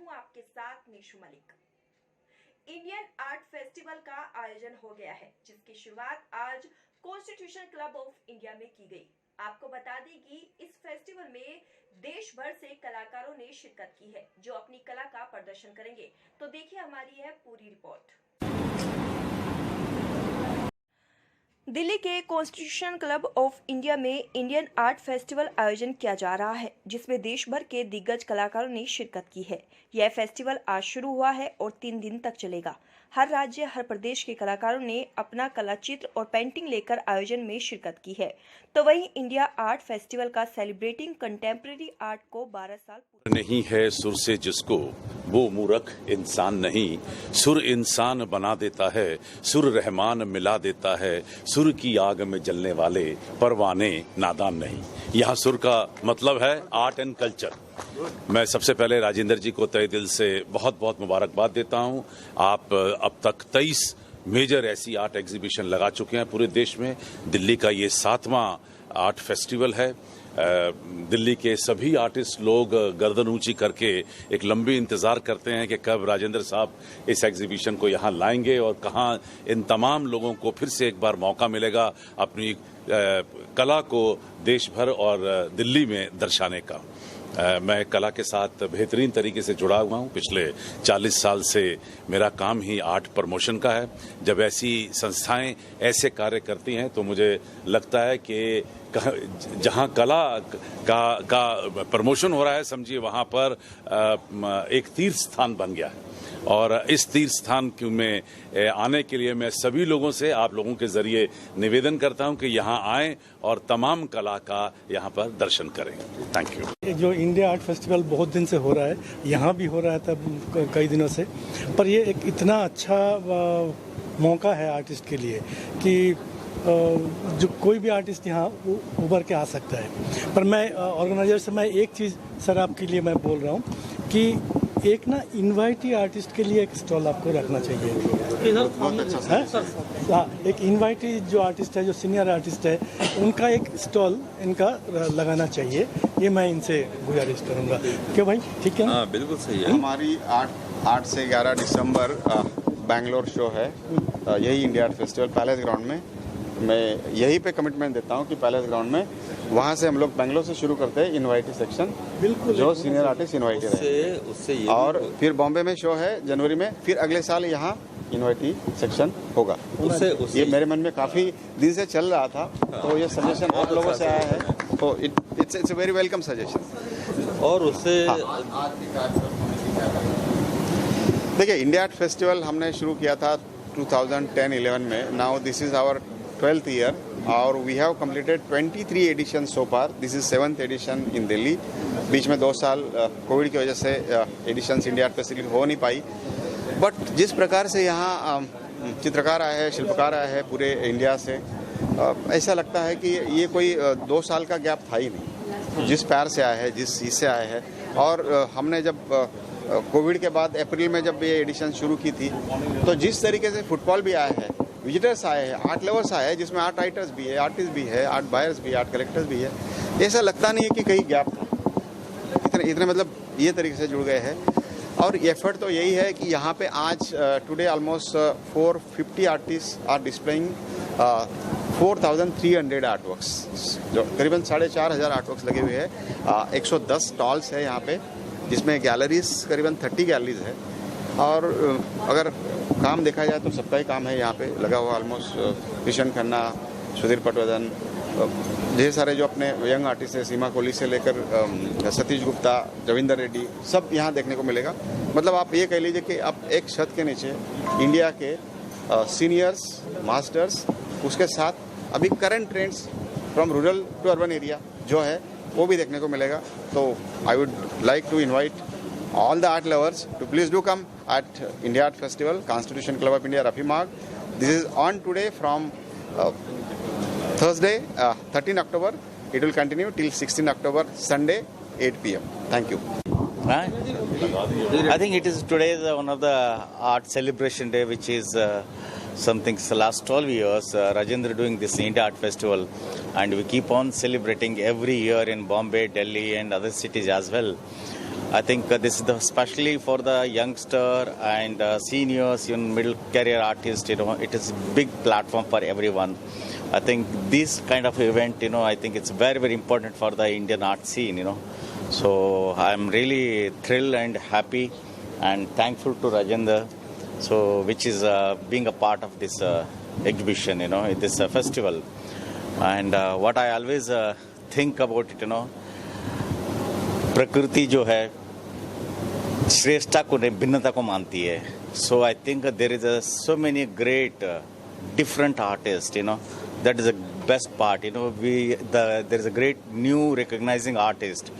हूँ आपके साथ Nishu Malik. Indian art festival का आयोजन हो गया है, जिसकी शुरुआत आज कॉन्स्टिट्यूशन क्लब ऑफ इंडिया में की गई। आपको बता दें कि इस फेस्टिवल में देश भर से कलाकारों ने शिरकत की है, जो अपनी कला का प्रदर्शन करेंगे। तो देखिए हमारी यह पूरी रिपोर्ट। दिल्ली के कॉन्स्टिट्यूशन क्लब ऑफ इंडिया में इंडियन आर्ट फेस्टिवल आयोजन किया जा रहा है, जिसमें देश भर के दिग्गज कलाकारों ने शिरकत की है। यह फेस्टिवल आज शुरू हुआ है और 3 दिन तक चलेगा। हर राज्य, हर प्रदेश के कलाकारों ने अपना कला चित्र और पेंटिंग लेकर आयोजन में शिरकत की है। तो वहीं इंडिया आर्ट फेस्टिवल का सेलिब्रेटिंग कंटेम्प्रेरी आर्ट को 12 साल नहीं है सुर से जिसको, वो मूर्ख इंसान नहीं। सुर इंसान बना देता है, सुर रहमान मिला देता है। सुर की आग में जलने वाले परवाने नादान नहीं। यहाँ सुर का मतलब है आर्ट एंड कल्चर। मैं सबसे पहले राजेंद्र जी को तहे दिल से बहुत बहुत मुबारकबाद देता हूँ। आप अब तक 23 मेजर ऐसी आर्ट एग्जीबिशन लगा चुके हैं पूरे देश में। दिल्ली का ये 7वां आर्ट फेस्टिवल है। दिल्ली के सभी आर्टिस्ट लोग गर्दन ऊंची करके एक लंबी इंतजार करते हैं कि कब राजेंद्र साहब इस एग्जीबिशन को यहाँ लाएंगे और कहाँ इन तमाम लोगों को फिर से एक बार मौका मिलेगा अपनी कला को देश भर और दिल्ली में दर्शाने का। मैं कला के साथ बेहतरीन तरीके से जुड़ा हुआ हूँ। पिछले 40 साल से मेरा काम ही आर्ट प्रमोशन का है। जब ऐसी संस्थाएं ऐसे कार्य करती हैं तो मुझे लगता है कि जहाँ कला का प्रमोशन हो रहा है, समझिए वहाँ पर एक तीर्थ स्थान बन गया है। और इस तीर्थ स्थान में आने के लिए मैं सभी लोगों से, आप लोगों के जरिए निवेदन करता हूं कि यहां आएं और तमाम कला का यहां पर दर्शन करें। Thank you. जो इंडिया आर्ट फेस्टिवल बहुत दिन से हो रहा है, यहां भी हो रहा था कई दिनों से, पर ये एक इतना अच्छा मौका है आर्टिस्ट के लिए कि जो कोई भी आर्टिस्ट यहाँ उभर के आ सकता है। पर मैं ऑर्गेनाइजर से मैं एक चीज़ सर आपके लिए मैं बोल रहा हूँ कि एक ना इनवाइटी आर्टिस्ट के लिए एक स्टॉल आपको रखना चाहिए। बहुत अच्छा। हाँ, एक इनवाइटी जो आर्टिस्ट है, जो सीनियर आर्टिस्ट है, उनका एक स्टॉल इनका लगाना चाहिए। ये मैं इनसे गुजारिश करूँगा। क्यों भाई, ठीक है? हाँ, बिल्कुल सही है। हमारी 8 से 11 दिसंबर बैंगलोर शो है, यही India art festival palace ground में। मैं यहीं पे कमिटमेंट देता हूँ कि पैलेस ग्राउंड में, वहाँ से हम लोग बैंगलोर से शुरू करते हैं इनवाइटी सेक्शन, बिल्कुल, जो सीनियर आर्टिस्ट इनवाइटेड है उससे और फिर बॉम्बे में शो है जनवरी में, फिर अगले साल यहाँ इनवाइटी सेक्शन होगा। उससे ये मेरे मन में काफ़ी दिन से चल रहा था, तो ये सजेशन आप लोगों से आया है, तो इट्स वेरी वेलकम सजेशन। और उससे देखिए, इंडिया आर्ट फेस्टिवल हमने शुरू किया था 2010-11 में। Now this is our 12th year और we have completed 23 editions so far. This is 7th edition in Delhi. बीच में 2 साल कोविड की वजह से एडिशंस इंडिया आर्ट फेस्टिवल हो नहीं पाई। बट जिस प्रकार से यहाँ चित्रकार आए हैं, शिल्पकार आए हैं पूरे इंडिया से, ऐसा लगता है कि ये कोई 2 साल का गैप था ही नहीं। जिस प्यार से आए हैं, जिस चीज़ से आए हैं, और हमने जब कोविड के बाद अप्रैल में जब ये एडिशन शुरू की थी, तो जिस तरीके से फुटबॉल भी आए हैं, विजिटर्स आए हैं, आर्ट लवर्स आए हैं, जिसमें आर्ट राइटर्स भी है, आर्टिस्ट भी है, आर्ट बायर्स भी है, आर्ट कलेक्टर्स भी है, ऐसा लगता नहीं है कि कहीं गैप था। इतने मतलब ये तरीके से जुड़ गए हैं। और एफर्ट तो यही है कि यहाँ पे आज today almost 450 artist are displaying 4300 artworks, जो करीबन 4500 आर्टवर्क्स लगे हुए हैं। 110 स्टॉल्स है यहाँ पे, जिसमें गैलरीज करीबन 30 गैलरीज है। और अगर काम देखा जाए तो सबका ही काम है यहाँ पे लगा हुआ। ऑलमोस्ट किशन खन्ना, सुधीर पटवर्धन, ढेर सारे जो अपने यंग आर्टिस्ट हैं, सीमा कोहली से लेकर सतीश गुप्ता, रविंदर रेड्डी, सब यहाँ देखने को मिलेगा। मतलब आप ये कह लीजिए कि आप एक छत के नीचे इंडिया के सीनियर्स, मास्टर्स, उसके साथ अभी current trends from rural to urban area जो है वो भी देखने को मिलेगा। तो I would like to invite all the art lovers to please do come at India Art Festival, Constitution Club of India, Rafi Marg. This is on today from Thursday, 13 October. It will continue till 16 October, Sunday, 8 p.m. Thank you. I think it is today one of the art celebration day, which is something last 12 years Rajendra doing this India Art Festival, and we keep on celebrating every year in Bombay, Delhi and other cities as well. I think this is especially for the youngster and seniors, even middle career artists. It is a big platform for everyone. I think this kind of event, I think it's very, very important for the Indian art scene. So I'm really thrilled and happy and thankful to Rajendra, so which is being a part of this exhibition, this festival. And what I always think about it, प्रकृति जो है श्रेष्ठता को नहीं भिन्नता को मानती है. So I think there is so many great different artists, that is the best part. There is a great new recognizing artist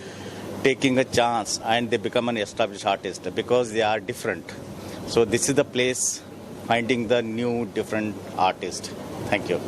taking a chance and they become an established artist because they are different. So this is the place finding the new different artist. Thank you.